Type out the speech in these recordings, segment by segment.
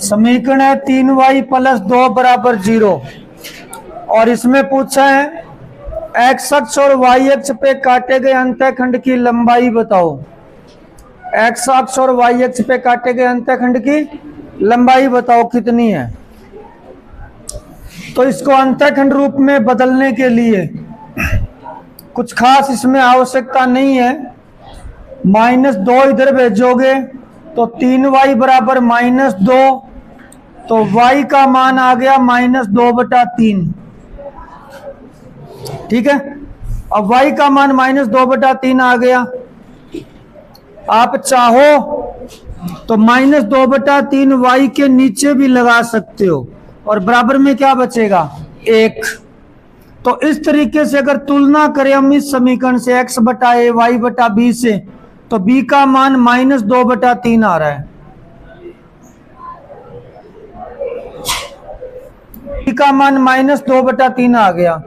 समीकरण है 3y plus 2 बराबर 0 और इसमें पूछा है x अक्ष और y अक्ष पे काटे गए अंतःखंड की लंबाई बताओ। x अक्ष और y अक्ष पे काटे गए अंतःखंड की लंबाई बताओ कितनी है। तो इसको अंतःखंड रूप में बदलने के लिए कुछ खास इसमें आवश्यकता नहीं है। -2 इधर भेजोगे तो 3y बराबर -2, तो y का मान आ गया -2/3। ठीक है, अब y का मान -2/3 आ गया। आप चाहो तो -2/3 y के नीचे भी लगा सकते हो और बराबर में क्या बचेगा 1। तो इस तरीके से अगर तुलना करें हम इस समीकरण से x बटा a y बटा b से, तो b का मान -2/3 आ रहा है। b का मान -2/3 आ गया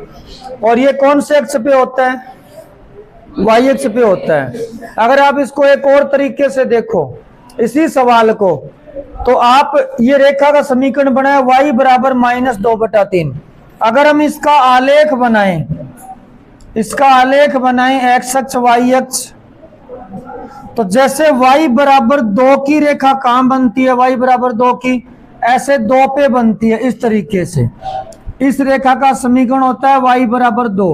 और ये कौन से अक्ष पे होता है, y अक्ष पे होता है। अगर आप इसको एक और तरीके से देखो इसी सवाल को, तो आप ये रेखा का समीकरण बनाए y बराबर -2/3। अगर हम इसका आलेख बनाएं, x अक्ष y अक्ष, तो जैसे y बराबर 2 की रेखा कहां बनती है, y बराबर 2 की ऐसे 2 पे बनती है इस तरीके से। इस रेखा का समीकरण होता है y बराबर 2,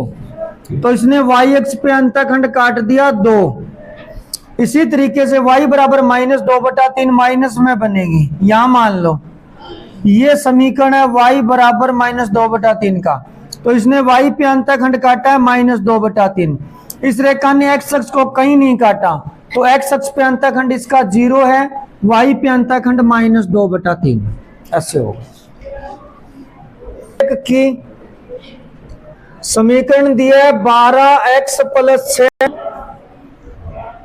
तो इसने y अक्ष पे अंतःखंड काट दिया 2। इसी तरीके से y बराबर -2/3 माइनस में बनेगी, यहां मान लो ये समीकरण है y बराबर -2/3 का, तो इसने y पे अंतःखंड काटा है -2/3। इस रेखा ने x अक्ष को कहीं नहीं काटा, तो x अक्ष पे अंतःखंड इसका 0 है, y पे अंतःखंड -2/3 ऐसे होगा। की समीकरण दिया है 12x + 6।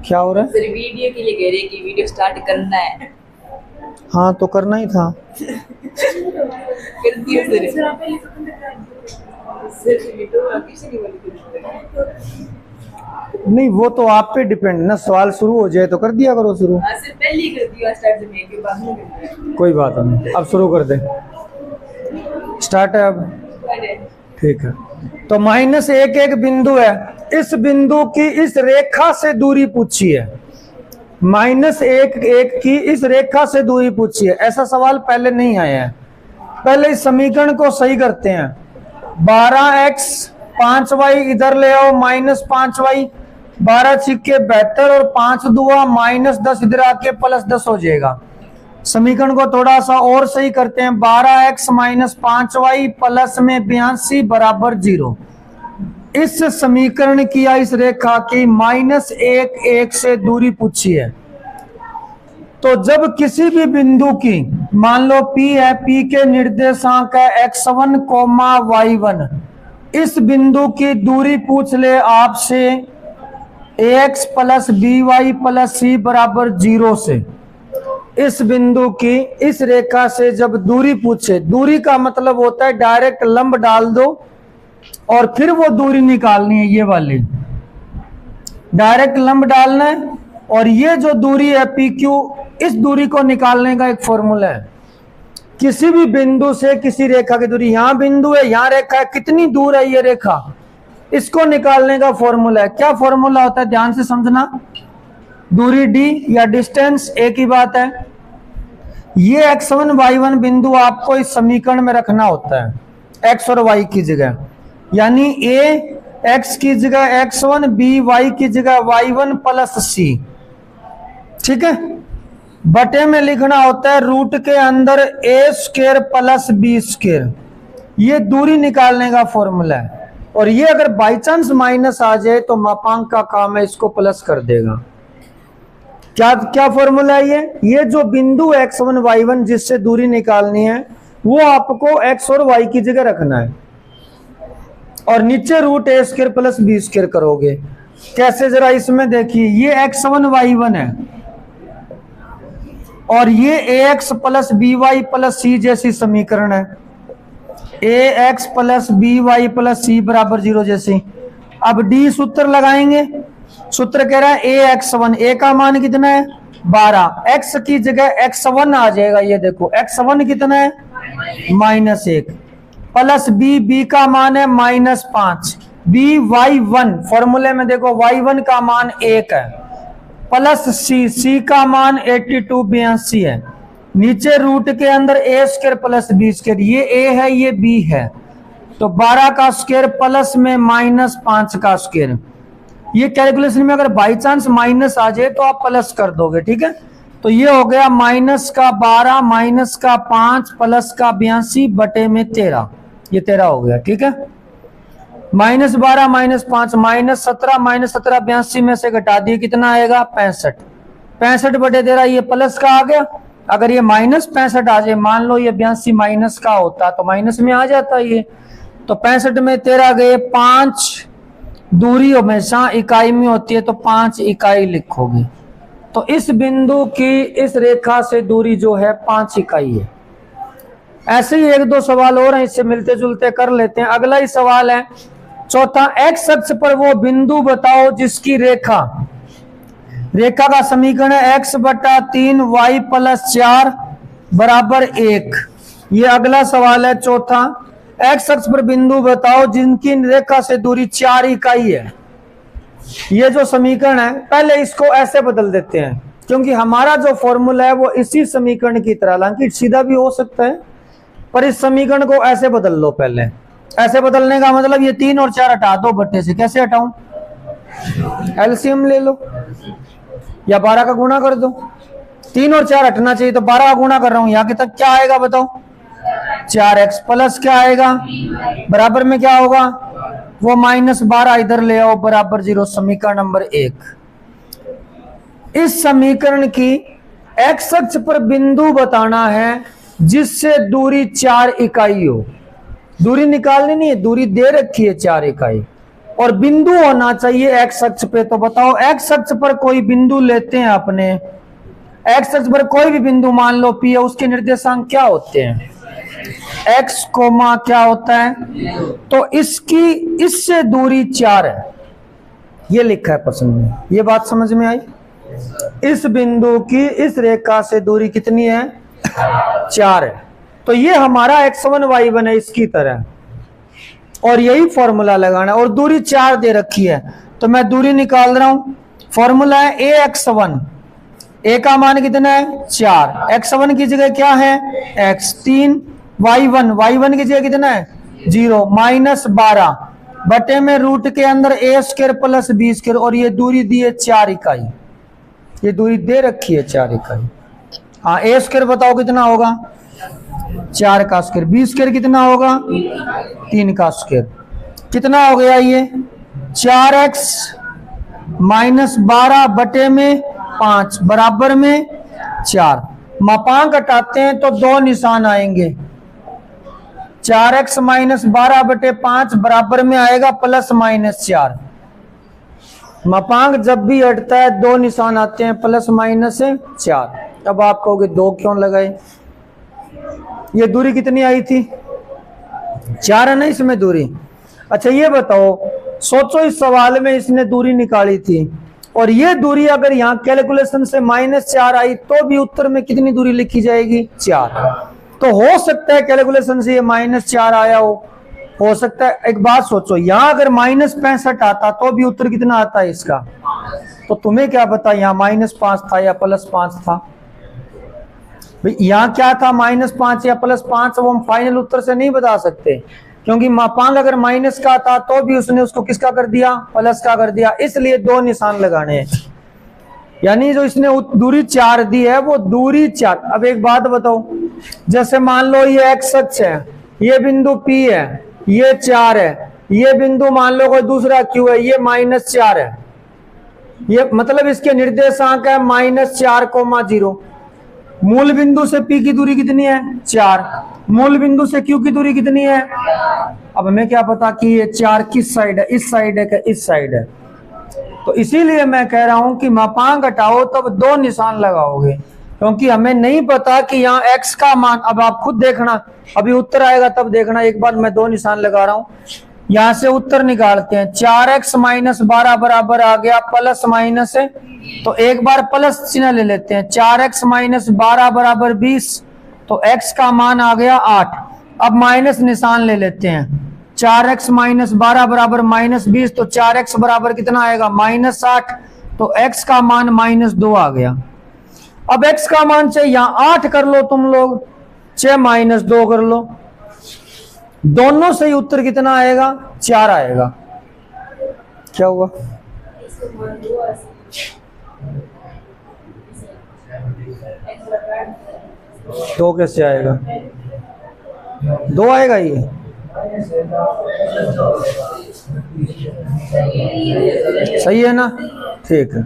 क्या हो रहा है सर? वीडियो के लिए कह रहे हैं कि वीडियो स्टार्ट करना है। हाँ तो करना ही था। कर दिया सर। नहीं वो तो आप पे डिपेंड ना, सवाल शुरू हो जाए तो कर दिया करो शुरू। हाँ सर, पहले ही कर दिया स्टार्ट में के बाद में कर दिया। कोई बात नहीं, अब शुरू कर दे। स्टार्ट है अब, ठीक है। तो -1 बिंदु है, इस बिंदु की इस रेखा से दूरी पूछी है। -1 की इस रेखा से दूरी पूछी है। ऐसा सवाल पहले नहीं आया है। पहले इस समीकरण को सही करते हैं। 12x 5y इधर ले आओ -5y, 12 छिक्के 72 और 5 दुआ -10 इधर आके +10 हो जाएगा। समीकरण को थोड़ा सा और सही करते हैं। 12x - 5y प्लस में 82 बराबर 0। इस समीकरण की या इस रेखा की -1 से दूरी पूछी है। तो जब किसी भी बिंदु की, मान लो P है, P के निर्देशांक है x1, y1, इस बिंदु की दूरी पूछ ले आपसे ax + by + c बराबर 0 से, इस बिंदु की इस रेखा से जब दूरी पूछे, दूरी का मतलब होता है डायरेक्ट लंब डाल दो और फिर वो दूरी निकालनी है। ये वाली डायरेक्ट लंब डालना है और ये जो दूरी है PQ, इस दूरी को निकालने का एक फॉर्मूला है। किसी भी बिंदु से किसी रेखा की दूरी, यहां बिंदु है, यहां रेखा है, कितनी दूर है ये रेखा, इसको निकालने का फॉर्मूला है। क्या फॉर्मूला होता है ध्यान से समझना। दूरी d या डिस्टेंस एक ही बात है। ये x1 y1 बिंदु आपको इस समीकरण में रखना होता है, x और y की जगह, यानी a x की जगह x1, b y की जगह y1 + c। ठीक है, बटे में लिखना होता है रूट के अंदर a² + b²। ये दूरी निकालने का फॉर्मूला है। और ये अगर बाई चांस माइनस आ जाए तो मापांक का काम है, इसको प्लस कर देगा। क्या फॉर्मूला है ये जो बिंदु x1 y1 जिससे दूरी निकालनी है, वो आपको x और y की जगह रखना है और नीचे रूट a² + b² करोगे। कैसे, जरा इसमें देखिए, ये x1 y1 है और ये ax + by + c जैसी समीकरण है, ax + by + c बराबर 0 जैसी। अब d सूत्र लगाएंगे। सूत्र कह रहा है ax1, a का मान कितना है 12, x की जगह x1 आ जाएगा। ये देखो x1 कितना है -1, प्लस b का मान है -5, y1 फॉर्मूले में देखो y1 का मान 1 है, प्लस c का मान 82 है, नीचे रूट के अंदर a² प्लस b², ये a है ये b है, तो 12 का स्क्वायर प्लस में -5 का स्क्वायर। ये कैलकुलेशन में अगर बाई चांस माइनस आ जाए तो आप प्लस कर दोगे, ठीक है। तो ये हो गया -12 -5 प्लस का 82 बटे में 13, ये 13 हो गया, ठीक है। -12 -5 -17 -17 82 में से घटा दिए कितना आएगा 65, 65 बटे 13, ये प्लस का आ गया। अगर ये -65 आ जाए, मान लो ये 82 माइनस का होता तो माइनस में आ जाता ये, तो 65 में 13 गए 5, दूरी हमेशा इकाई में होती है तो 5 इकाई लिखोगे। तो इस बिंदु की इस रेखा से दूरी जो है 5 इकाई है। ऐसे ही 1-2 सवाल और हैं, इससे मिलते जुलते कर लेते हैं। अगला ही सवाल है चौथा, x अक्ष पर वो बिंदु बताओ जिसकी रेखा का समीकरण है x/3 y + 4 = 1। ये अगला सवाल है चौथा, x अक्ष पर बिंदु बताओ जिनकी रेखा से दूरी 4 इकाई है। ये जो समीकरण है, पहले इसको ऐसे बदल देते हैं क्योंकि हमारा जो फॉर्मूला है वो इसी समीकरण की तरह, हालांकि सीधा भी हो सकता है, पर इस समीकरण को ऐसे बदल लो। पहले ऐसे बदलने का मतलब ये 3 और 4 हटा दो बट्टे से। कैसे हटाऊं? एलसीएम ले लो या 12 का गुणा कर दो। 3 और 4 हटना चाहिए तो 12 का गुणा कर रहा हूं, यहाँ के तक क्या आएगा बताओ? 4x प्लस क्या आएगा, बराबर में क्या होगा वो -12 इधर ले आओ बराबर 0। समीकरण नंबर 1। इस समीकरण की x अक्ष पर बिंदु बताना है जिससे दूरी 4 इकाई हो। दूरी निकालनी नहीं है, दूरी दे रखी है 4 इकाई, और बिंदु होना चाहिए x अक्ष पे। तो बताओ x अक्ष पर कोई बिंदु लेते हैं अपने, x अक्ष पर कोई भी बिंदु मान लो P है, उसके निर्देशांक क्या होते हैं? x, क्या होता है? तो इससे दूरी 4 है, ये लिखा है प्रश्न में। ये बात समझ में आई? इस बिंदु की इस रेखा से दूरी कितनी है? 4 है। तो ये हमारा x1 y1 है इसकी तरह, और यही फॉर्मूला लगाना है। और दूरी 4 दे रखी है तो मैं दूरी निकाल रहा हूं। फॉर्मूला है ax1, a का मान कितना है 4, x1 की जगह क्या है x, 3 y1 की जगह कितना है 0, -12 बटे में रूट के अंदर a² प्लस b², और ये दूरी दी है 4 इकाई, ये दूरी दे रखी है 4 इकाई। हाँ, a² बताओ कितना होगा? 4 का स्क्वायर, b² कितना होगा? 3 का स्क्वायर। कितना हो गया ये? 4x -12 बटे में 5 बराबर में 4। मापांक हटाते हैं तो 2 निशान आएंगे। 4x -12 बटे 5 बराबर में आएगा +-4। मापांक जब भी हटता है 2 निशान आते हैं, +-4। अब आप कहोगे 2 क्यों लगाए? ये दूरी कितनी आई थी? 4 है ना इसमें दूरी। अच्छा ये बताओ, सोचो इस सवाल में इसने दूरी निकाली थी, और ये दूरी अगर यहाँ कैलकुलेशन से -4 आई तो भी उत्तर में कितनी दूरी लिखी जाएगी? 4। तो हो सकता है कैलकुलेशन से ये -4 आया हो सकता है। एक बात सोचो, यहाँ अगर -65 आता तो भी उत्तर कितना आता है इसका? तो तुम्हें क्या पता यहाँ -5 था या +5 था? भाई यहाँ क्या था, -5 या +5, वो हम फाइनल उत्तर से नहीं बता सकते, क्योंकि मापांक अगर माइनस का था तो भी उसने उसको किसका कर दिया? प्लस का कर दिया। इसलिए 2 निशान लगाने हैं, यानी जो इसने दूरी 4 दी है वो दूरी 4। अब एक बात बताओ, जैसे मान लो ये x अक्ष है, ये बिंदु P है, ये 4 है, ये बिंदु मान लो कोई दूसरा Q है, ये -4 है, ये मतलब इसके निर्देशांक है -4, 0। मूल बिंदु से P की दूरी कितनी है? 4। मूल बिंदु से Q की दूरी कितनी है? अब हमें क्या पता कि ये 4 किस साइड है, इस साइड है कि इस साइड है? तो इसीलिए मैं कह रहा हूं कि मापांक हटाओ तब 2 निशान लगाओगे, क्योंकि हमें नहीं पता कि यहाँ x का मान। अब आप खुद देखना, अभी उत्तर आएगा तब देखना। एक बार मैं 2 निशान लगा रहा हूं, यहां से उत्तर निकालते हैं। 4x माइनस 12 बराबर आ गया प्लस माइनस है, तो एक बार प्लस चिन्ह ले लेते हैं। 4x माइनस 12 बराबर 20, तो x का मान आ गया 8। अब माइनस निशान ले लेते हैं। 4x माइनस 12 बराबर माइनस 20, तो 4x बराबर कितना आएगा माइनस 8, तो x का मान माइनस 2 आ गया। अब x का मान चाहिए, यहां 8 कर लो तुम लोग, 6 माइनस 2 कर लो, दोनों सही उत्तर कितना आएगा 4 आएगा। क्या हुआ? तो कैसे आएगा? 2 आएगा ये। सही है ना? ठीक है।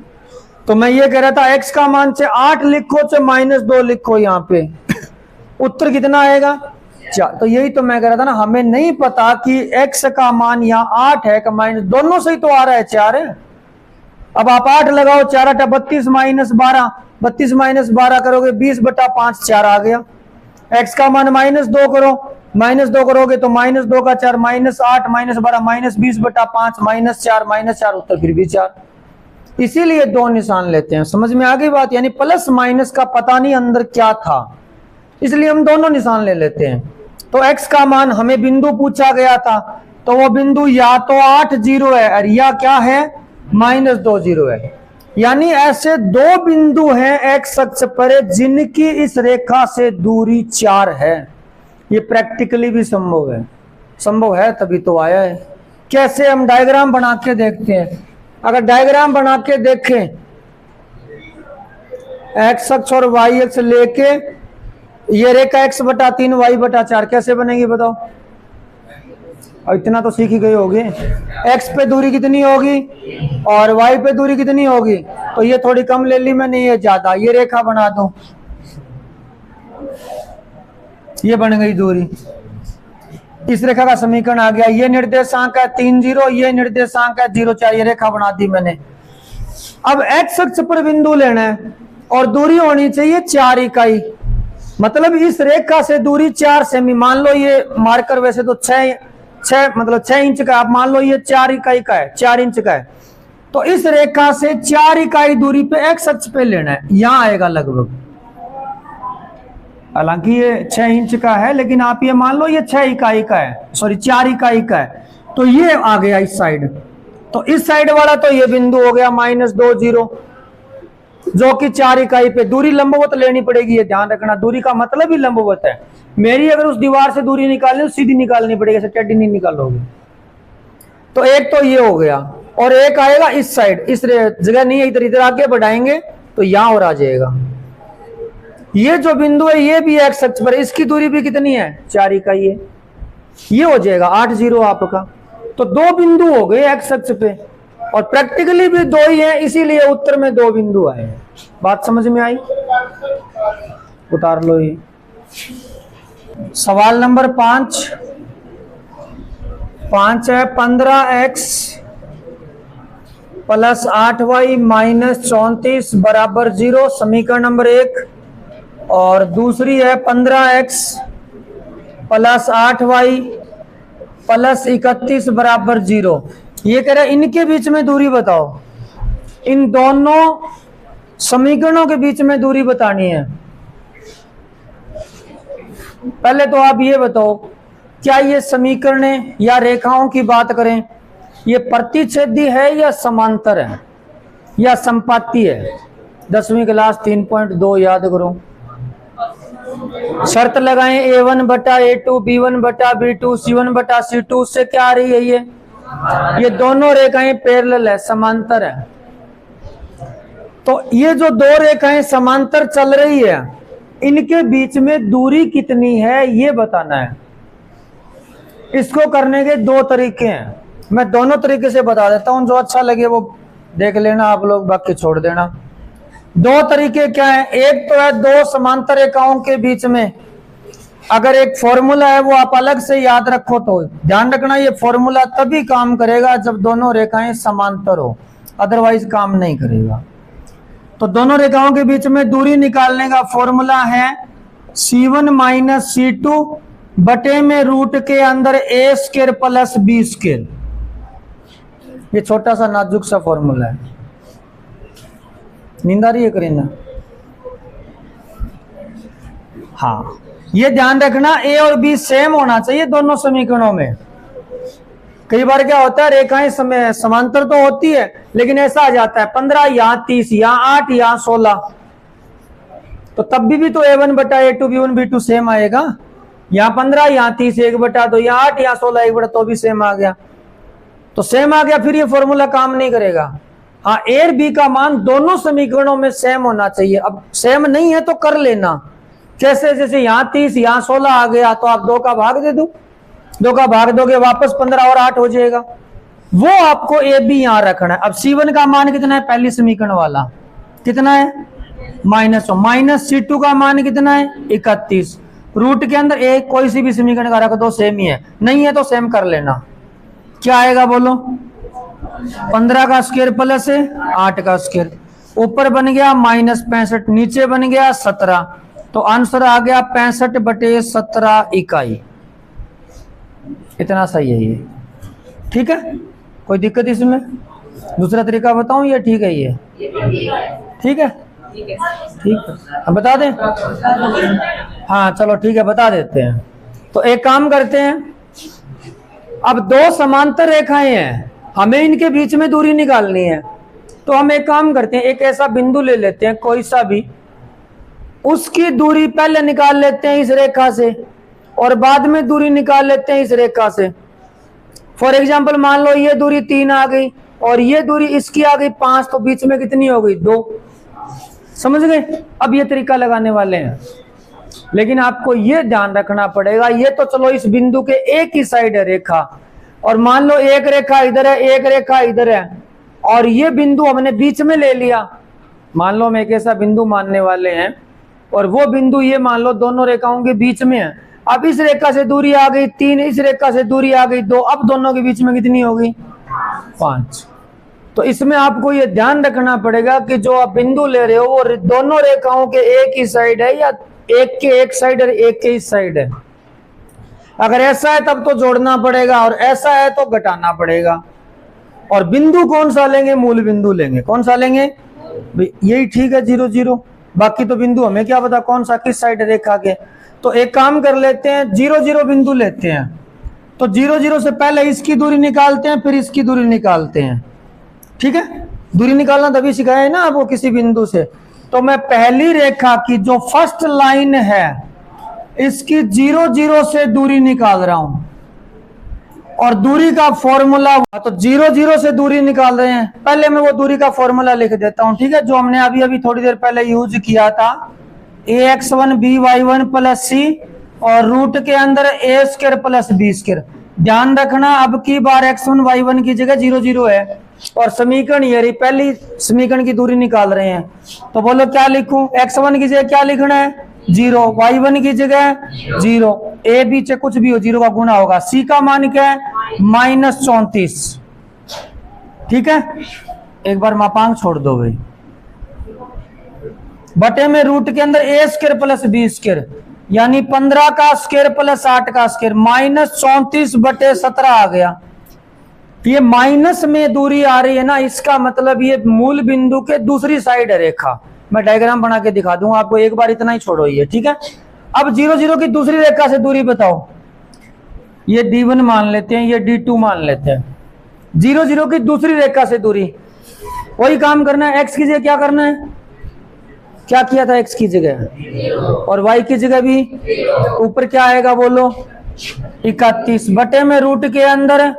तो मैं ये कह रहा था x का मान से 8 लिखो से माइनस 2 लिखो, यहाँ पे उत्तर कितना आएगा 4। तो यही तो मैं कह रहा था ना, हमें नहीं पता कि x का मान यहाँ 8 है कि माइनस, दोनों सही तो आ रहा है 4 है। अब आप 8 लगाओ, 4 8 32 माइनस 12, 32 माइनस 12 करोगे 20 बटा 5, 4 आ गया। x का मान माइनस 2 करो, माइनस 2 करोगे तो माइनस 2 का 4, माइनस 8 माइनस 12 माइनस 20 बटा 5 माइनस 4, उत्तर फिर भी 4। इसीलिए 2 निशान लेते हैं। समझ में आ गई बात? यानी प्लस माइनस का पता नहीं अंदर क्या था, इसलिए हम दोनों निशान ले लेते हैं। तो x का मान हमें बिंदु पूछा गया था, तो वो बिंदु या तो 8 0 है और या क्या है माइनस 2 0 है। यानी ऐसे 2 बिंदु हैं x अक्ष पर जिनकी इस रेखा से दूरी 4 है। ये प्रैक्टिकली भी संभव है, संभव है तभी तो आया है। कैसे? हम डायग्राम बना के देखते हैं। अगर डायग्राम बना के देखें, x अक्ष और y अक्ष लेके ये रेखा x बटा 3 y बटा 4 कैसे बनेगी बताओ? और इतना तो सीख ही गए होगे। x पे दूरी कितनी होगी और y पे दूरी कितनी होगी, तो ये थोड़ी कम ले ली मैंने, ये ज्यादा। ये रेखा बना दो, ये बन गई दूरी। इस रेखा का समीकरण आ गया। ये निर्देशांक है 3 0, ये निर्देशांक है 0 4, ये रेखा बना दी मैंने। अब x अक्ष पर बिंदु लेना है और दूरी होनी चाहिए 4 इकाई, मतलब इस रेखा से दूरी 4 सेमी। मान लो ये मार्कर वैसे तो 6 मतलब 6 इंच का, आप मान लो ये 4 इकाई का है, 4 इंच का है। तो इस रेखा से 4 इकाई दूरी पे x अक्ष पे लेना है, यहां आएगा लगभग। हालांकि ये 6 इंच का है, लेकिन आप ये मान लो ये 6 इकाई का है, सॉरी 4 इकाई का है। तो ये आ गया इस साइड, तो इस साइड वाला तो ये बिंदु हो गया माइनस 2 0, जो कि 4 इकाई पे। दूरी लंबवत लेनी पड़ेगी, ये ध्यान रखना, दूरी का मतलब ही लंबवत है। मेरी अगर उस दीवार से दूरी निकालनी तो सीधी निकालनी पड़ेगी, ऐसे टेढ़ी नहीं निकालोगे। तो एक तो ये हो गया, और एक आएगा इस साइड, इस जगह नहीं है, इधर इधर आगे बढ़ाएंगे तो यहां और आ जाएगा। ये जो बिंदु है ये भी x अक्ष पर, इसकी दूरी भी कितनी है 4 इकाई है, ये हो जाएगा 8 0 आपका। तो 2 बिंदु हो गए x अक्ष पे, और प्रैक्टिकली भी 2 ही है, इसीलिए उत्तर में 2 बिंदु आए। बात समझ में आई? उतार लो ये। सवाल नंबर 5 है 15x प्लस 8y माइनस 34 बराबर 0, समीकरण नंबर 1। और दूसरी है 15x प्लस 8y प्लस 31 बराबर 0। ये कह रहा है इनके बीच में दूरी बताओ, इन दोनों समीकरणों के बीच में दूरी बतानी है। पहले तो आप ये बताओ, क्या ये समीकरण या रेखाओं की बात करें, ये प्रतिच्छेदी है या समांतर है या संपाती है? 10वीं क्लास 3.2 याद करो। शर्त लगाएं a1 बटा a2 b1 बटा b2 c1 बटा c2, उससे क्या आ रही है? ये दोनों रेखाएं पैरेलल है, समांतर है। तो ये जो 2 रेखाएं समांतर चल रही है, इनके बीच में दूरी कितनी है ये बताना है। इसको करने के 2 तरीके हैं, मैं दोनों तरीके से बता देता हूं, जो अच्छा लगे वो देख लेना आप लोग, बाकी छोड़ देना। 2 तरीके क्या है? एक तो है 2 समांतर रेखाओं के बीच में, अगर एक फॉर्मूला है वो आप अलग से याद रखो, तो ध्यान रखना ये फॉर्मूला तभी काम करेगा जब दोनों रेखाएं समांतर हो, अदरवाइज काम नहीं करेगा। तो दोनों रेखाओं के बीच में दूरी निकालने का फॉर्मूला है c1 माइनस c2 बटे में रूट के अंदर ए स्क्वायर प्लस बी स्क्वायर। ये छोटा सा नाजुक सा फॉर्मूला है। नींद आ रही है करीना? हाँ, ये ध्यान रखना ए और बी सेम होना चाहिए दोनों समीकरणों में। कई बार क्या होता है, रेखाएं समांतर तो होती है लेकिन ऐसा आ जाता है 15 यहाँ 30 यहाँ 8 यहाँ 16, तो तब भी तो A1 बटा A2 B1 B2 सेम आएगा। यहाँ 15 यहाँ 30 1 बटा 2 यहाँ 8 यहाँ 16 1 बटा तो भी सेम आ गया, तो सेम आ गया, फिर ये फॉर्मूला काम नहीं करेगा। हाँ, ए और बी का मान दोनों समीकरणों में सेम होना चाहिए। अब सेम नहीं है तो कर लेना, कैसे? जैसे यहाँ 30 यहाँ 16 आ गया तो आप 2 का भाग दे दो, 2 का भाग दोगे वापस 15 और 8 हो जाएगा। वो आपको ए बी यहाँ रखना है। अब C1 का मान कितना है? पहली समीकरण वाला कितना है? -1। माइनस C2 का मान कितना है? 31। रूट के अंदर एक कोई सी भी समीकरण का रख दो, सेम ही है, नहीं है तो सेम कर लेना। क्या आएगा बोलो? 15 का स्क्वायर प्लस 8 का स्क्वायर, ऊपर बन गया -65, नीचे बन गया 17, तो आंसर आ गया 65/17 इकाई। इतना सही है ये, ठीक है? कोई दिक्कत इसमें? दूसरा तरीका बताऊं? ये ठीक है, ये ठीक है? ठीक है, अब बता दें? हाँ चलो ठीक है, बता देते हैं। तो एक काम करते हैं, अब 2 समांतर रेखाएं हैं, हमें इनके बीच में दूरी निकालनी है। तो हम एक काम करते हैं, एक ऐसा बिंदु ले लेते हैं कोई सा भी, उसकी दूरी पहले निकाल लेते हैं इस रेखा से और बाद में दूरी निकाल लेते हैं इस रेखा से। फॉर एग्जाम्पल मान लो ये दूरी 3 आ गई और ये दूरी इसकी आ गई 5, तो बीच में कितनी हो गई? 2। समझ गए? अब ये तरीका लगाने वाले हैं, लेकिन आपको ये ध्यान रखना पड़ेगा, ये तो चलो इस बिंदु के एक ही साइड है रेखा, और मान लो एक रेखा इधर है एक रेखा इधर है और ये बिंदु हमने बीच में ले लिया। मान लो हम एक ऐसा बिंदु मानने वाले हैं और वो बिंदु ये मान लो दोनों रेखाओं के बीच में है। अब इस रेखा से दूरी आ गई 3, इस रेखा से दूरी आ गई 2, अब दोनों के बीच में कितनी होगी? 5। तो इसमें आपको ये ध्यान रखना पड़ेगा कि जो आप बिंदु ले रहे हो वो दोनों रेखाओं के एक ही साइड है या एक के एक साइड और एक के इस साइड है। अगर ऐसा है तब तो जोड़ना पड़ेगा और ऐसा है तो घटाना पड़ेगा। और बिंदु कौन सा लेंगे? मूल बिंदु लेंगे। कौन सा लेंगे? यही ठीक है 0 0, बाकी तो बिंदु हमें क्या पता कौन सा किस साइड रेखा के। तो एक काम कर लेते हैं, 0 0 बिंदु लेते हैं। तो 0 0 से पहले इसकी दूरी निकालते हैं, फिर इसकी दूरी निकालते हैं, ठीक है? दूरी निकालना तभी सिखाया है ना आपको किसी बिंदु से। तो मैं पहली रेखा की जो फर्स्ट लाइन है इसकी 0 0 से दूरी निकाल रहा हूं और दूरी का फॉर्मूला, तो 0 0 से दूरी निकाल रहे हैं। पहले मैं वो दूरी का फॉर्मूला लिख देता हूं, ठीक है? जो हमने अभी अभी थोड़ी देर पहले यूज किया था, ax1 by1 प्लस c और रूट के अंदर a square plus b square. ध्यान रखना अब की बार x1 y1 की जगह 0 0 है और समीकरण ये रही, पहली समीकरण की दूरी निकाल रहे हैं। तो बोलो क्या लिखूं? x1 की जगह क्या लिखना है? 0, y1 की जगह 0, a b से कुछ भी हो 0 का गुना होगा। c का मान क्या है? -34, ठीक है? एक बार मापांक छोड़ दो भाई, बटे में रूट के अंदर a square plus b square, यानी 15 का स्क्वायर प्लस 8 का स्क्वायर, -34/17 आ गया। ये माइनस में दूरी आ रही है ना, इसका मतलब ये मूल बिंदु के दूसरी साइड है रेखा। मैं डायग्राम बना के दिखा दूंगा आपको, एक बार इतना ही छोड़ो ये, ठीक है? अब 0 0 की दूसरी रेखा से दूरी बताओ। ये D1 मान लेते हैं, ये D2 मान लेते हैं। 0 0 की दूसरी रेखा से दूरी, वही काम करना है। x की जगह क्या करना है? क्या किया था x की जगह? और y की जगह भी ऊपर क्या आएगा बोलो? 31 बटे में रूट के अंदर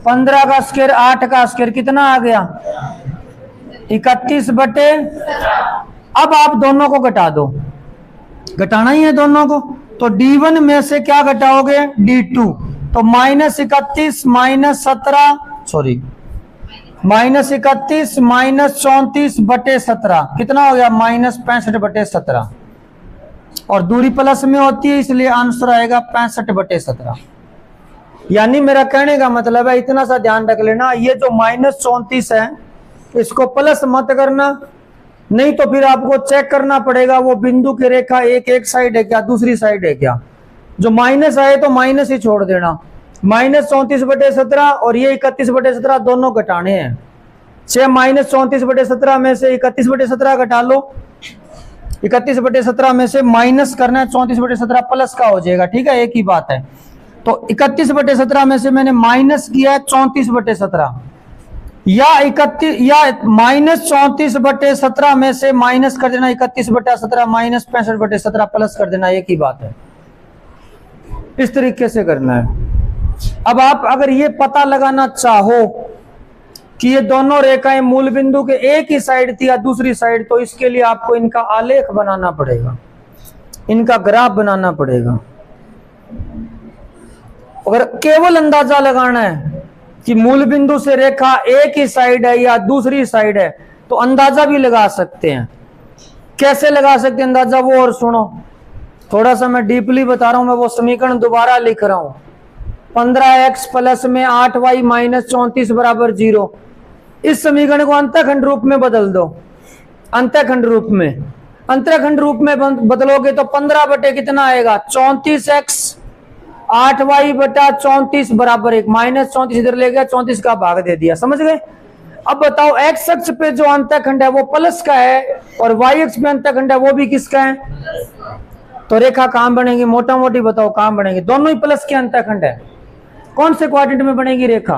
15 का स्क्वायर 8 का स्क्वायर, कितना आ गया? 31 बटे। अब आप दोनों को घटा दो, घटाना ही है दोनों को, तो D1 में से क्या घटाओगे? D2, तो -31 -17 सॉरी -31 -34/17 कितना हो गया? -65/17। और दूरी प्लस में होती है इसलिए आंसर आएगा 65/17। यानी मेरा कहने का मतलब है, इतना सा ध्यान रख लेना, ये जो -34 है इसको प्लस मत करना, नहीं तो फिर आपको चेक करना पड़ेगा वो बिंदु की रेखा एक साइड है क्या, दूसरी साइड है क्या। जो माइनस आए तो माइनस ही छोड़ देना। माइनस 34/17 और ये 31/17 दोनों घटाने हैं। 6 माइनस 34/17 में से 31/17 घटा लो। 31/17 में से माइनस करना है 34/17 प्लस का हो जाएगा। ठीक है, एक ही बात है। तो 31/17 में से मैंने माइनस किया है 34/17 या 31 या माइनस 34/17 में से माइनस कर देना 31/17 माइनस 65/17 प्लस कर देना, एक ही बात है। इस तरीके से करना है। अब आप अगर ये पता लगाना चाहो कि ये दोनों रेखाएं मूल बिंदु के एक ही साइड थी या दूसरी साइड, तो इसके लिए आपको इनका आलेख बनाना पड़ेगा, इनका ग्राफ बनाना पड़ेगा। अगर केवल अंदाजा लगाना है कि मूल बिंदु से रेखा एक ही साइड है या दूसरी साइड है, तो अंदाजा भी लगा सकते हैं। कैसे लगा सकते हैं अंदाजा, वो और सुनो। थोड़ा सा मैं डीपली बता रहा हूं, मैं वो समीकरण दोबारा लिख रहा हूं। 15x प्लस में 8y माइनस 34 बराबर 0। इस समीकरण को अंतःखंड रूप में बदल दो। अंतःखंड रूप में, अंतःखंड रूप में बदलोगे तो 15 बटे कितना आएगा 34x 8y बटा 34 बराबर 1। माइनस 34 इधर ले गया, 34 का भाग दे दिया। समझ गए? अब बताओ x अक्ष पे जो अंतःखंड है वो प्लस का है और y अक्ष पे अंतःखंड है वो भी किसका है? तो रेखा कहां बनेगी? मोटा मोटी बताओ कहां बनेगी? दोनों ही प्लस के अंतःखंड है। कौन से क्वाड्रेंट में बनेगी रेखा?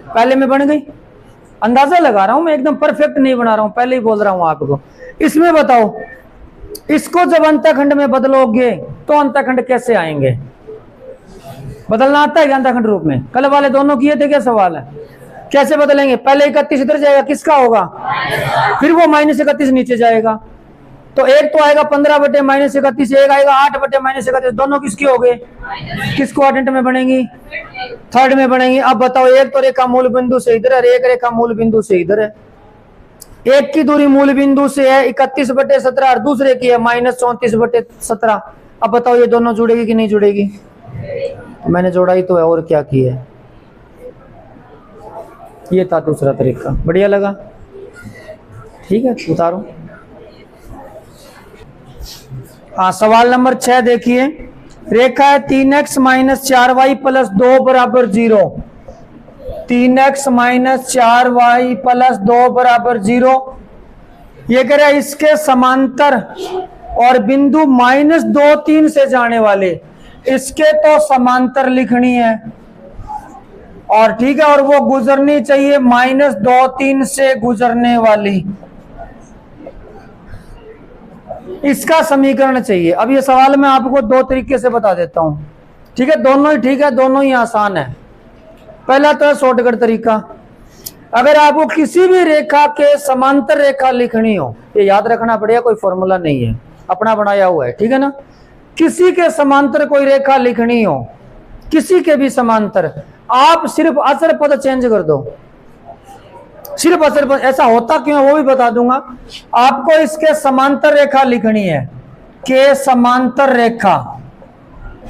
पहले में बन गई। अंदाजा लगा रहा हूं मैं, एकदम परफेक्ट नहीं बना रहा हूं, पहले ही बोल रहा हूं आपको। इसमें बताओ, इसको जब अंतःखंड में बदलोगे तो अंतःखंड कैसे आएंगे? बदलना आता है क्या अंतःखंड रूप में? कल वाले दोनों किए थे, क्या सवाल है? कैसे बदलेंगे? पहले 31 इधर जाएगा, किसका होगा? फिर वो माइनस 31 नीचे जाएगा, तो एक तो आएगा 15 बटे माइनस 31, एक आएगा 8 बटे माइनस 31। दोनों किसके हो गए? किस क्वाड्रेंट में बनेंगी? थर्ड में बनेंगी। अब बताओ, एक तो रेखा मूल बिंदु से इधर है, एक रेखा मूल बिंदु से इधर है। एक की दूरी मूल बिंदु से है 31/17 और दूसरे की है माइनस 34/17। अब बताओ ये दोनों जुड़ेगी कि नहीं जुड़ेगी? मैंने जोड़ा ही तो है, और क्या किया है। ये था दूसरा तरीका। बढ़िया लगा? ठीक है, उतारो। हाँ, सवाल नंबर 6 देखिए। रेखा है 3x माइनस 4y प्लस 2 बराबर 0। 3x माइनस 4y प्लस 2 बराबर 0। ये कह रहा है इसके समांतर और बिंदु माइनस 2 3 से जाने वाले, इसके तो समांतर लिखनी है और ठीक है, और वो गुजरनी चाहिए माइनस 2 3 से गुजरने वाली। इसका समीकरण चाहिए। अब ये सवाल मैं आपको दो तरीके से बता देता हूं। ठीक है, दोनों ही ठीक है, दोनों ही आसान है। पहला तो है शॉर्टकट तरीका। अगर आपको किसी भी रेखा के समांतर रेखा लिखनी हो, ये याद रखना पड़ेगा, कोई फॉर्मूला नहीं है, अपना बनाया हुआ है। ठीक है ना? किसी के समांतर कोई रेखा लिखनी हो, किसी के भी समांतर, आप सिर्फ अचर पद चेंज कर दो। सिर्फ अचर पद। ऐसा होता क्यों है वो भी बता दूंगा। आपको इसके समांतर रेखा लिखनी है, के समांतर रेखा।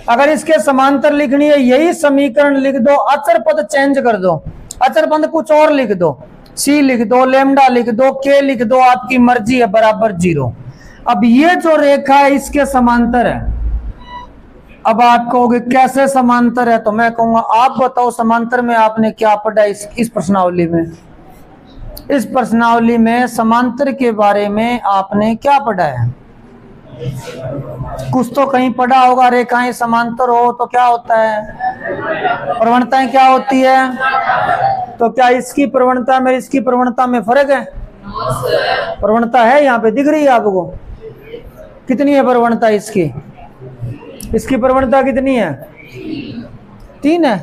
अगर इसके समांतर लिखनी है, यही समीकरण लिख दो, अचर पद चेंज कर दो। अचर पद कुछ और लिख दो, सी लिख दो, लेमडा लिख दो, के लिख दो, आपकी मर्जी है, बराबर 0। अब ये जो रेखा है इसके समांतर है। अब आप कहोगे कैसे समांतर है, तो मैं कहूंगा आप बताओ समांतर में आपने क्या पढ़ा इस प्रश्नावली में? इस प्रश्नावली में समांतर के बारे में आपने क्या पढ़ा है? कुछ तो कहीं पढ़ा होगा। रेखाएं समांतर हो तो क्या होता है? प्रवणताएं क्या होती है? तो क्या इसकी प्रवणता में इसकी प्रवणता में फर्क है? प्रवणता है, यहाँ पे दिख रही है आपको। कितनी है प्रवणता इसकी? इसकी प्रवणता कितनी है? 3 है।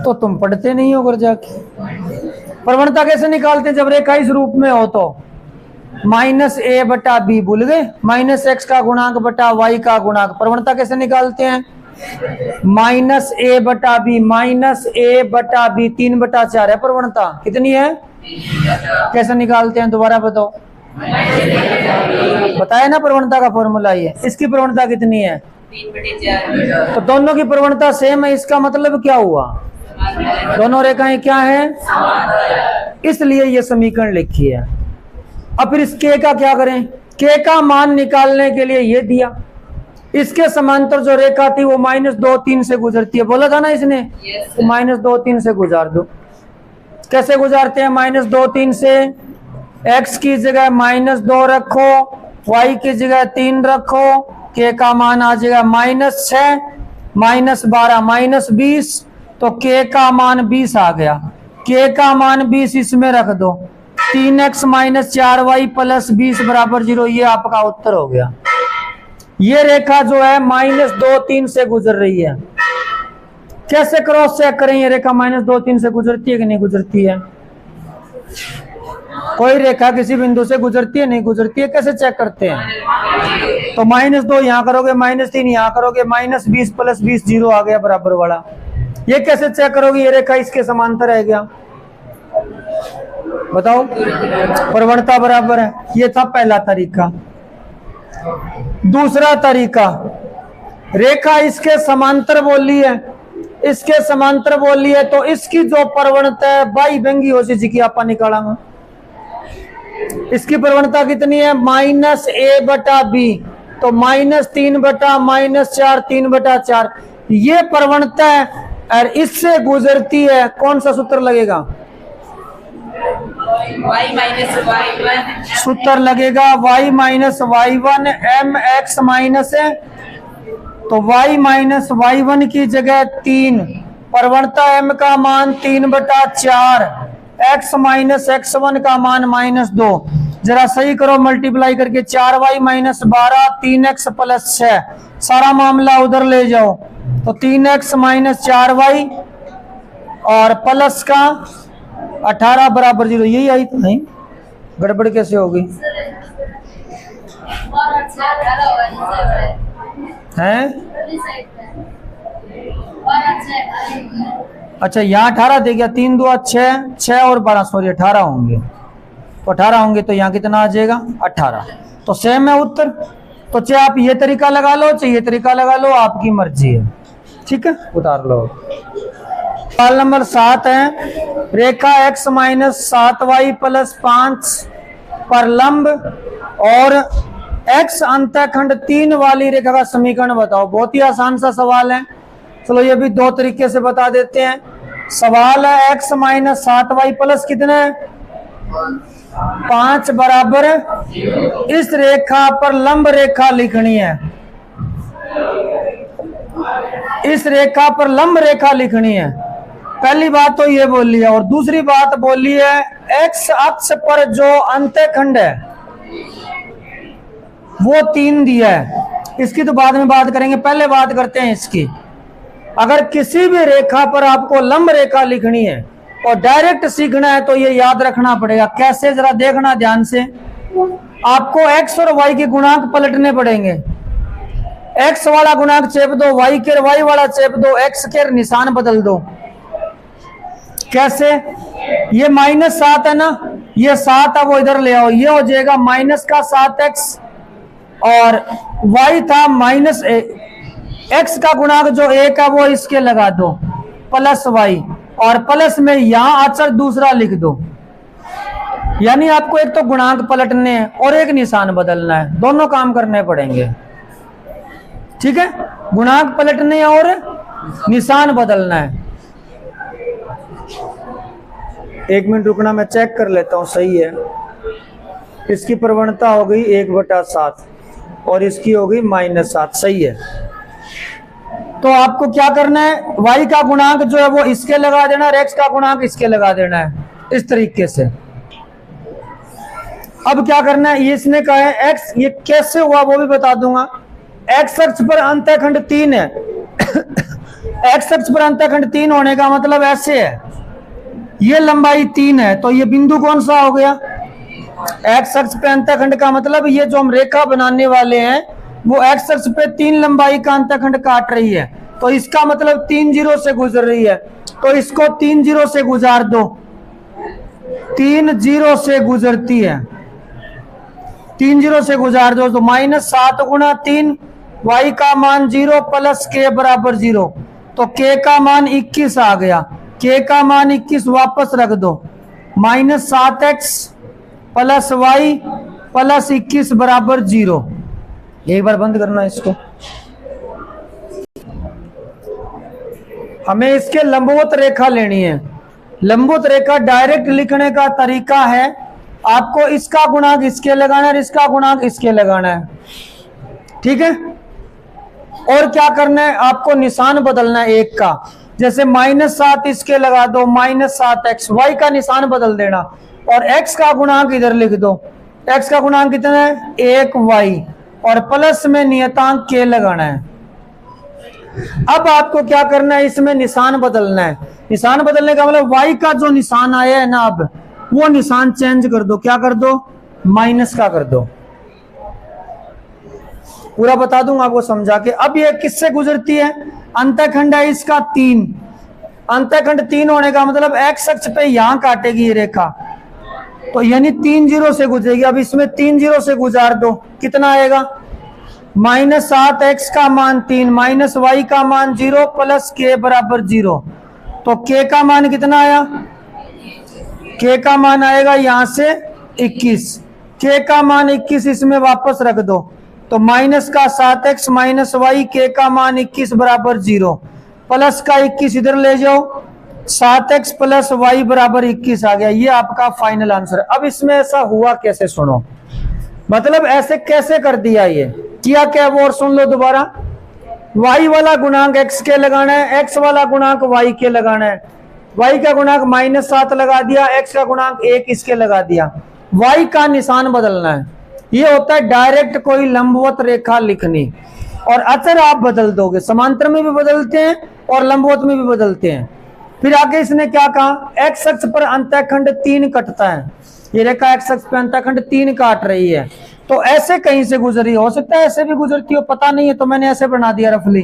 तो तुम पढ़ते नहीं हो घर जाके। प्रवणता कैसे निकालते हैं? जब रेखा इस रूप में हो तो माइनस a बटा बी, भूल गए? माइनस एक्स का गुणांक बटा वाई का गुणांक। प्रवणता कैसे निकालते हैं? माइनस a बटा बी, माइनस a बटा बी, 3/4 है प्रवणता। कितनी है? कैसे निकालते हैं दोबारा बताओ? बताया ना प्रवणता का फॉर्मूला ये। इसकी प्रवणता कितनी है? 3/4। तो दोनों की प्रवणता सेम है, इसका मतलब क्या हुआ? दोनों रेखाएं क्या है? इसलिए ये समीकरण लिखी है। अब फिर इस के का क्या करें? के का मान निकालने के लिए ये दिया, इसके समांतर जो रेखा थी वो -2 3 से गुजरती है, बोला था ना इसने। Yes, तो -2 3 से गुजार दो। कैसे गुजारते हैं -2 3 से? x की जगह -2 रखो, y की जगह 3 रखो, k का मान आ जाएगा -6 -12 -20, तो k का मान 20 आ गया। k का मान 20 इसमें रख दो, 3x - 4y + 20 = 0। ये आपका उत्तर हो गया। ये रेखा जो है -2 3 से गुजर रही है। कैसे क्रॉस चेक करें ये रेखा -2 3 से गुजरती है कि नहीं गुजरती है? कोई रेखा किसी बिंदु से गुजरती है नहीं गुजरती है, कैसे चेक करते हैं? तो -2 यहाँ करोगे, -3 यहाँ करोगे, -20 + 20 0 आ गया बराबर वाला। ये कैसे चेक करोगे ये रेखा इसके समांतर है क्या? बताओ, प्रवणता बराबर है। ये था पहला तरीका। दूसरा तरीका, रेखा इसके समांतर बोली है, इसके समांतर बोली है, तो इसकी जो प्रवणता है बाई व्यंगी हो जी की आपा निकालेंगे। इसकी प्रवणता कितनी है? -a/b, तो -3 बटा -4 3/4। ये प्रवणता है और इससे गुजरती है। कौन सा सूत्र लगेगा? y minus y1 सूत्र लगेगा y - y1 mx माइनस, तो y - y1 की जगह 3, प्रवणता m का मान 3/4, x - x1 का मान -2। जरा सही करो, मल्टीप्लाई करके 4y - 12 3x + 6, सारा मामला उधर ले जाओ, तो 3x - 4y और प्लस का 18 = 0। यही आई तो नहीं, गड़बड़ कैसे होगी? हैं? अच्छा, यहाँ 18 दे गया, 3 2 6 6 और 12 सॉरी 18 होंगे, तो 18 होंगे, तो यहाँ कितना आ जाएगा? 18। तो सेम है उत्तर। तो चाहे आप ये तरीका लगा लो, चाहे ये तरीका लगा लो, आपकी मर्जी है। ठीक है, उतार लो। सवाल नंबर 7 है, रेखा x - 7y + 5 पर लंब और x अंतःखंड 3 वाली रेखा का समीकरण बताओ। बहुत ही आसान सा सवाल है, चलो ये भी दो तरीके से बता देते हैं। सवाल है x - 7y + कितना है? 5 बराबर इस रेखा पर लंब रेखा लिखनी है, इस रेखा पर लंब रेखा लिखनी है। पहली बात तो ये बोली है, और दूसरी बात बोली है x अक्ष पर जो अंतःखंड है वो 3 दिया है। इसकी तो बाद में बात करेंगे, पहले बात करते हैं इसकी। अगर किसी भी रेखा पर आपको लंब रेखा लिखनी है और डायरेक्ट सीखना है तो ये याद रखना पड़ेगा। कैसे, जरा देखना ध्यान से। आपको x और y के गुणांक पलटने पड़ेंगे। x वाला गुणांक चेप दो, y वाला चेप दो, x के निशान बदल दो। कैसे? ये -7 है ना, ये 7 है, वो इधर ले आओ, ये हो जाएगा -7x, और y था x का गुणांक जो 1 है वो इसके लगा दो, +y, और प्लस में यहां अचर दूसरा लिख दो। यानी आपको एक तो गुणांक पलटने हैं और एक निशान बदलना है, दोनों काम करने पड़ेंगे। ठीक है, गुणांक पलटने और निशान बदलना है। 1 मिनट रुकना, मैं चेक कर लेता हूं सही है। इसकी प्रवणता हो गई 1/7 और इसकी हो गई -7, सही है। तो आपको क्या करना है, y का गुणांक जो है वो इसके लगा देना और x का गुणांक इसके लगा देना है, इस तरीके से। अब क्या करना है, ये इसने कहा है x, ये कैसे हुआ वो भी बता दूंगा। x अक्ष पर अंतःखंड 3 है x अक्ष पर अंतःखंड 3 होने का मतलब ऐसे है, ये लंबाई 3 है, तो ये बिंदु कौन सा हो गया? x अक्ष पे अंतःखंड का मतलब ये जो हम रेखा बनाने वाले हैं वो x अक्ष पे 3 लंबाई का अंतःखंड काट रही है, तो इसका मतलब 3 0 से गुजर रही है, तो इसको 3 0 से गुजार दो। 3 0 से गुजरती है, 3 0 से गुजार दो, तो -7 × 3, y का मान 0 + k = 0, तो k का मान 21 आ गया। k का मान 21 वापस रख दो, -7x + y + 21 = 0। एक बार बंद करना इसको। हमें इसके लंबवत रेखा लेनी है। लंबवत रेखा डायरेक्ट लिखने का तरीका है, आपको इसका गुणांक इसके लगाना है और इसका गुणांक इसके लगाना है, ठीक है। और क्या करना है, आपको निशान बदलना है एक का। जैसे -7 इसके लगा दो, -7x, y का निशान बदल देना और x का गुणांक इधर लिख दो। x का गुणांक कितना है, 1y, और प्लस में नियतांक k लगाना है। अब आपको क्या करना है, इसमें निशान बदलना है। निशान बदलने का मतलब y का जो निशान आया है ना, अब वो निशान चेंज कर दो। क्या कर दो, माइनस का कर दो। पूरा बता दूंगा आपको समझा के। अब ये किससे गुजरती है, अंतःखंड है इसका 3। अंतःखंड 3 होने का मतलब x अक्ष पे यहां काटेगी ये रेखा, तो यानी 3 0 से गुजरेगी। अब इसमें 3 0 से गुजार दो, कितना आएगा, -7x का मान 3 माइनस y का मान 0 प्लस k बराबर 0। तो k का मान कितना आया, k का मान आएगा यहां से 21। k का मान 21 इसमें वापस रख दो, तो माइनस का 7x माइनस y, k का मान 21 बराबर 0, प्लस का 21 इधर ले जाओ, 7x प्लस y बराबर 21 आ गया। ये आपका फाइनल आंसर। अब इसमें ऐसा हुआ कैसे, सुनो, मतलब ऐसे कैसे कर दिया, ये किया क्या वो और सुन लो दोबारा। y वाला गुणांक x के लगाना है, x वाला गुणांक y के लगाना है। y का गुणांक -7 लगा दिया, x का गुणांक 1 इसके लगा दिया। y का निशान बदलना है। ये होता है डायरेक्ट कोई लंबवत रेखा लिखनी। और अचर आप बदल दोगे, समांतर में भी बदलते हैं और लंबवत में भी बदलते हैं। फिर आगे इसने क्या कहा, x अक्ष पर अंतःखंड 3 कटता है। ये रेखा x अक्ष पर अंतःखंड 3 काट रही है, तो ऐसे कहीं से गुजरी, हो सकता है ऐसे भी गुजरती हो, पता नहीं है, तो मैंने ऐसे बना दिया रफली।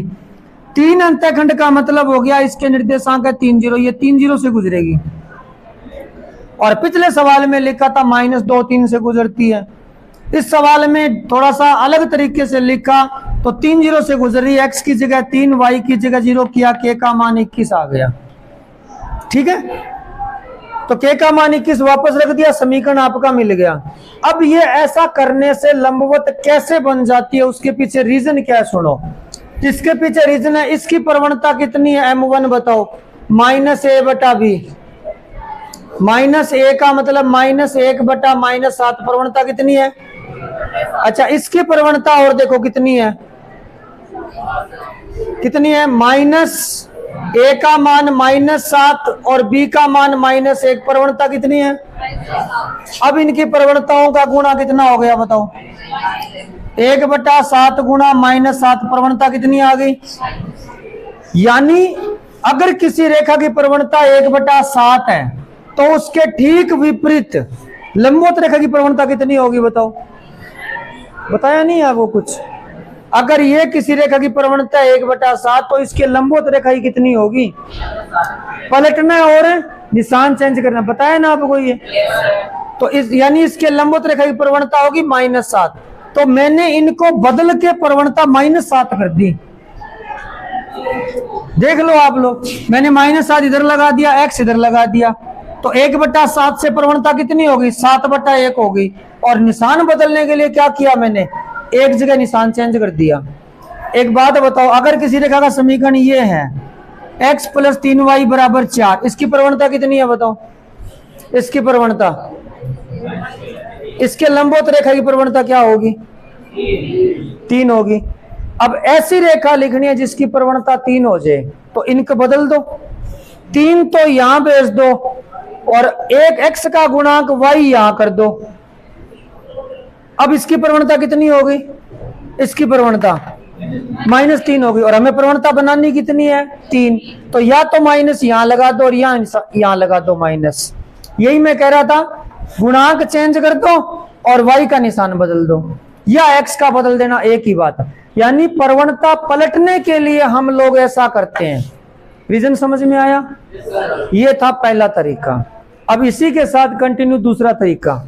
3 अंतःखंड का मतलब हो गया, इसके निर्देशांक है 3 0, ये 3 0 से गुजरेगी। और पिछले सवाल में लिखा था -2 3 से गुजरती है। इस सवाल में थोड़ा सा अलग तरीके से लिखा, तो 3 0 से गुजरी, x की जगह 3 y की जगह 0 किया, k का मान 21 आ गया, ठीक है। तो k का मान 21 वापस रख दिया, समीकरण आपका मिल गया। अब ये ऐसा करने से लंबवत कैसे बन जाती है, उसके पीछे रीजन क्या है, सुनो। इसके पीछे रीजन है, इसकी प्रवणता कितनी है, m1 बताओ, -a/b। -a का मतलब -1 बटा -7, प्रवणता कितनी है, अच्छा इसकी प्रवणता और देखो कितनी है, कितनी है, -a का मान -7 और b का मान -1, प्रवणता कितनी है। अब इनकी प्रवणताओं का गुणा कितना हो गया बताओ, 1/7 गुणा -7, प्रवणता कितनी आ गई। यानी अगर किसी रेखा की प्रवणता 1/7 है, तो उसके ठीक विपरीत लंबवत रेखा की प्रवणता कितनी होगी बताओ, बताया नहीं आपको कुछ। अगर ये किसी रेखा की प्रवणता 1/7, तो इसके लंबवत रेखा की कितनी होगी, पलटना और निशान चेंज करना, बताया ना आपको ये। तो इस यानी इसके लंबवत रेखा की प्रवणता होगी -7, तो मैंने इनको बदल के प्रवणता -7 कर दी। देख लो आप लोग, मैंने -7 इधर लगा दिया, x इधर लगा दिया, तो 1/7 से प्रवणता कितनी होगी, 7/1 होगी। और निशान बदलने के लिए क्या किया मैंने, एक जगह निशान चेंज कर दिया। एक बात बताओ, अगर किसी रेखा का समीकरण ये है x + 3y = 4, इसकी प्रवणता कितनी है बताओ, इसकी प्रवणता, इसके लंबवत रेखा की प्रवणता क्या होगी, 3 होगी। अब ऐसी रेखा लिखनी है जिसकी प्रवणता 3 हो जाए, तो इनको बदल दो, 3 तो यहां भेज दो और एक x का गुणांक y यहां कर दो। अब इसकी प्रवणता कितनी होगी, इसकी प्रवणता -3 होगी, और हमें प्रवणता बनानी कितनी है, 3, तो या तो माइनस यहां लगा दो और यहां लगा दो माइनस। यही मैं कह रहा था, गुणांक चेंज कर दो और y का निशान बदल दो, या x का बदल देना, एक ही बात। यानी प्रवणता पलटने के लिए हम लोग ऐसा करते हैं। रीजन समझ में आया, ये था पहला तरीका। अब इसी के साथ कंटिन्यू दूसरा तरीका।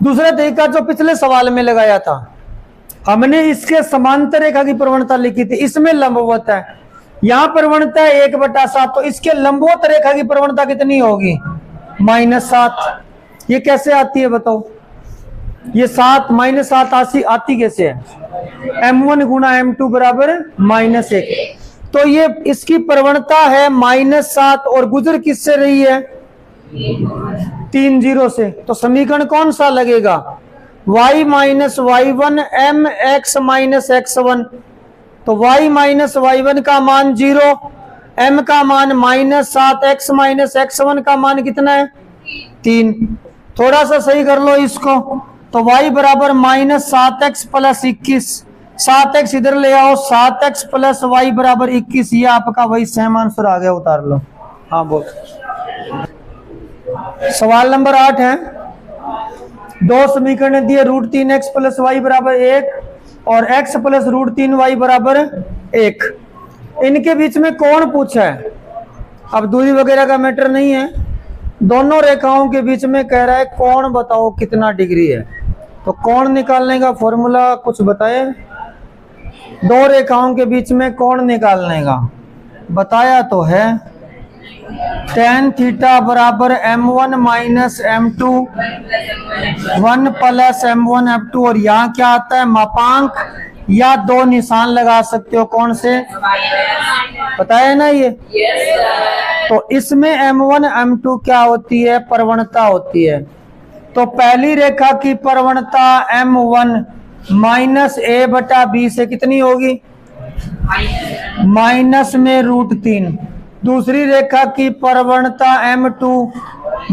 दूसरा तरीका जो पिछले सवाल में लगाया था, हमने इसके समांतर रेखा की प्रवणता लिखी थी, इसमें लंबवत है, यहां प्रवणता है 1/7, तो इसके लंबवत रेखा की प्रवणता कितनी होगी, -7। ये कैसे आती है बताओ, ये 7 -7 आती कैसे है? m1 गुणा m2 बराबर -1। तो ये इसकी प्रवणता है -7 और गुजर किससे रही है? 3 0 से। तो समीकरण कौन सा लगेगा? y minus y1 mx minus x1। तो y माइनस y1 का मान 0, m का मान -7, x माइनस x1 का मान कितना है? 3। थोड़ा सा सही कर लो इसको। तो y बराबर -7x प्लस 21, 7x इधर ले आओ, 7x प्लस y बराबर 21। ये आपका वही सेम आंसर आ गया, उतार लो। हाँ बोल। सवाल नंबर 8 है। दो समीकरण दिए, √3x प्लस y बराबर 1 और x प्लस √3y बराबर 1। इनके बीच में कोण पूछा है। अब दूरी वगैरह का मैटर नहीं है, दोनों रेखाओं के बीच में कह रहा है कोण बताओ कितना डिग्री है। तो कोण निकालने का फॉर्मूला कुछ बताए? दो रेखाओं के बीच में कोण निकालने का बताया तो है। tan थीटा बराबर m1 minus m2 1 plus m1 f2। और यहाँ क्या आता है? मापांक या दो निशान लगा सकते हो। कौन से बताया ना ये? तो इसमें m1 m2 क्या होती है? प्रवणता होती है। तो पहली रेखा की प्रवणता m1 माइनस a/b से कितनी होगी? माइनस में √3। दूसरी रेखा की प्रवणता m2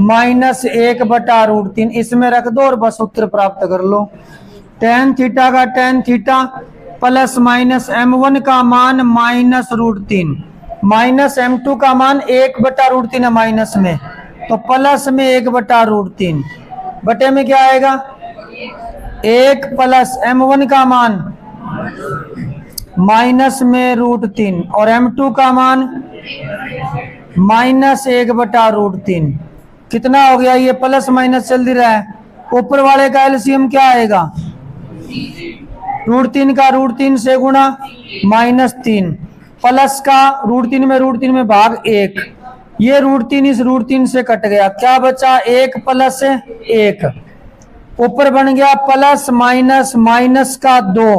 माइनस 1/√3। इसमें रख दो और बस उत्तर प्राप्त कर लो। tan थीटा का tan theta plus minus m1 का मान माइनस √3 माइनस m2 का मान 1/√3 है माइनस में, तो प्लस में 1/√3 बटे में क्या आएगा? 1 प्लस m1 का मान माइनस में √3 और m2 का मान माइनस 1/√3। कितना हो गया? ये प्लस माइनस चल रहा है। ऊपर वाले का एलसीएम क्या आएगा? √3 का √3 से गुणा -3 प्लस का √3 में भाग 1। ये √3 इस √3 से कट गया, क्या बचा? 1 प्लस 1। ऊपर बन गया प्लस माइनस, माइनस का 2,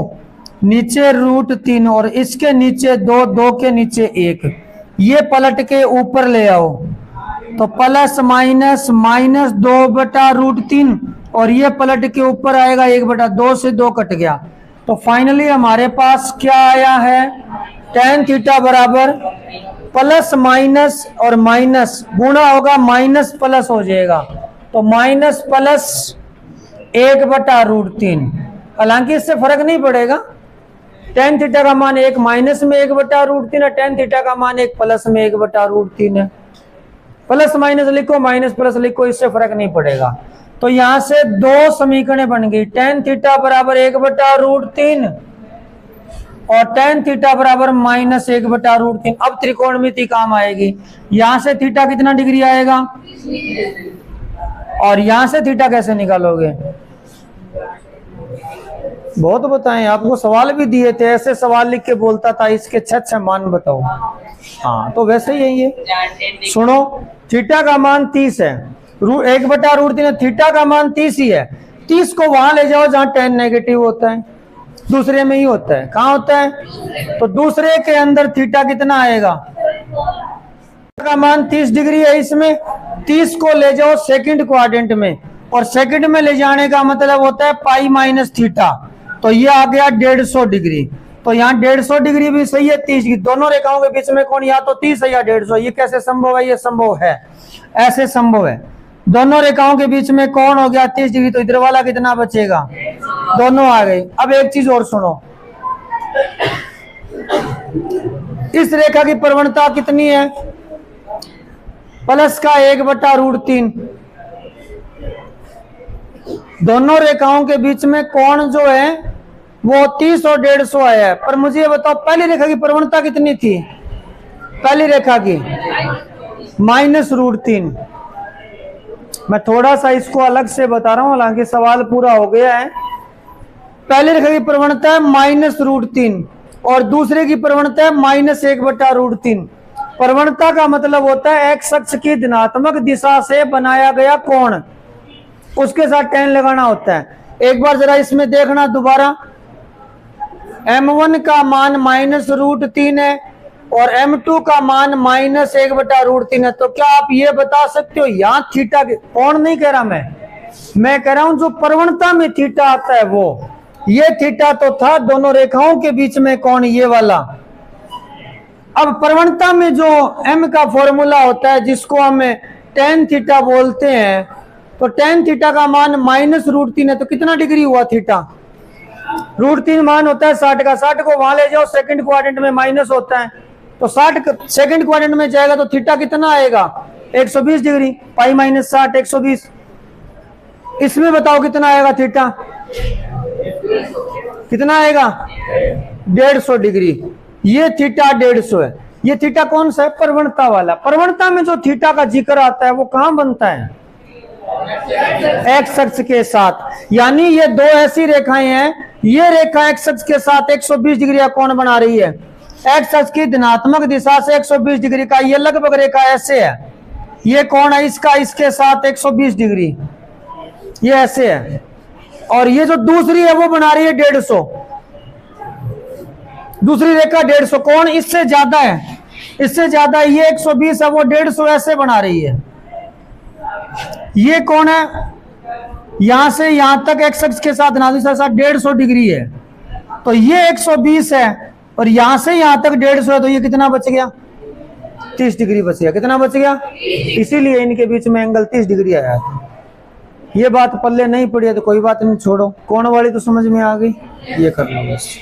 नीचे √3 और इसके नीचे 2, 2 के नीचे 1। ये पलट के ऊपर ले आओ तो प्लस माइनस माइनस 2/√3 और ये पलट के ऊपर आएगा 1/2 से 2 कट गया। तो फाइनली हमारे पास क्या आया है? tan थीटा बराबर प्लस माइनस और माइनस गुणा होगा माइनस प्लस हो जाएगा, तो माइनस प्लस 1/√3। हालांकि इससे फर्क नहीं पड़ेगा। tan थीटा का मान 1 माइनस में 1/√3 है, tan थीटा का मान 1 प्लस में 1/√3 है। प्लस माइनस लिखो, माइनस प्लस लिखो, इससे फर्क नहीं पड़ेगा। तो यहां से दो समीकरण बन गई। tan थीटा बराबर 1/√3 और tan थीटा बराबर माइनस 1/√3। अब त्रिकोणमिति काम आएगी। यहां से थीटा कितना डिग्री आएगा और यहां से थीटा कैसे निकालोगे? बहुत बताएं, आपको सवाल भी दिए थे, ऐसे सवाल लिख के बोलता था इसके 6 मान बताओ। हाँ तो वैसे ही यही है। सुनो, थीटा का मान 30 है, 1/√3 थीटा का मान 30 ही है। 30 को वहां ले जाओ जहां tan नेगेटिव होता है, दूसरे में ही होता है। कहाँ होता है? तो दूसरे के अंदर थीटा कितना आएगा? का मान 30 डिग्री है। इसमें 30 को ले जाओ सेकंड क्वाड्रेंट में, और सेकंड में ले जाने का मतलब होता है पाई माइनस थीटा। तो ये आ गया 150 डिग्री। तो यहाँ 150 डिग्री भी सही है, 30 की दोनों रेखाओं के बीच में कोण या तो 30 है या 150। ये कैसे संभव है? ये संभव है, ऐसे संभव है। दोनों रेखाओं के बीच में कोण हो गया 30 डिग्री, तो इधर वाला कितना बचेगा? दोनों आ गए। अब एक चीज और सुनो, इस रेखा की प्रवणता कितनी है? प्लस का 1/√3। दोनों रेखाओं के बीच में कोण जो है वो 30 और 150 आया है। पर मुझे ये बताओ पहली रेखा की प्रवणता कितनी थी? पहली रेखा की -√3। मैं थोड़ा सा इसको अलग से बता रहा हूं, हालांकि सवाल पूरा हो गया है। पहली रेखा की प्रवणता है -√3 और दूसरे की प्रवणता है -1/√3। प्रवणता का मतलब होता है एक्स अक्ष की धनात्मक दिशा से बनाया गया कोण, उसके साथ tan लगाना होता है। एक बार जरा इसमें देखना दोबारा, m1 का मान -√3 है और m2 का मान -1/√3 है। तो क्या आप ये बता सकते हो यहाँ थीटा कौन, नहीं कह रहा मैं कह रहा हूं जो प्रवणता में थीटा आता है वो, ये थीटा तो था दोनों रेखाओं के बीच में कौन, ये वाला। अब प्रवणता में जो m का फॉर्मूला होता है जिसको हम tan थीटा बोलते हैं, तो tan थीटा का मान -√3 है, तो कितना डिग्री हुआ थीटा, √3 मान होता है 60 का, 60 को वहां ले जाओ सेकंड क्वाड्रेंट में माइनस होता है, तो 60 सेकंड क्वाड्रेंट में जाएगा तो थीटा कितना आएगा 120 डिग्री, पाई माइनस 60 120। इसमें बताओ कितना आएगा थीटा, कितना आएगा 150 डिग्री। ये थीटा 150 है। ये थीटा कौन सा है, प्रवणता वाला। प्रवणता में जो थीटा का जिक्र आता है वो कहां बनता है, एक्स अक्ष के साथ। यानी ये दो ऐसी रेखाएं हैं, ये रेखा एक्स अक्ष के साथ 120 डिग्री का कोण बना रही है, एक्स अक्ष की धनात्मक दिशा से 120 डिग्री का ये लगभग रेखा ऐसे है, ये कोण है इसका इसके साथ 120 डिग्री, ये ऐसे है। और ये जो दूसरी है वो बना रही है 150, दूसरी रेखा 150, कोण इससे ज्यादा है, इससे ज्यादा है, ये 120 है वो 150 ऐसे बना रही है। ये कौन है, यहां से यहां तक एक्स अक्ष के साथ 150 डिग्री है, तो ये 120 है और यहां से यहां तक 150 है, तो ये कितना बच गया 30 डिग्री बच गया। कितना बच गया, इसीलिए इनके बीच में एंगल 30 डिग्री आया था। ये बात पल्ले नहीं पड़ी है तो कोई बात नहीं, छोड़ो, कोण वाली तो समझ में आ गई, ये कर लो बस।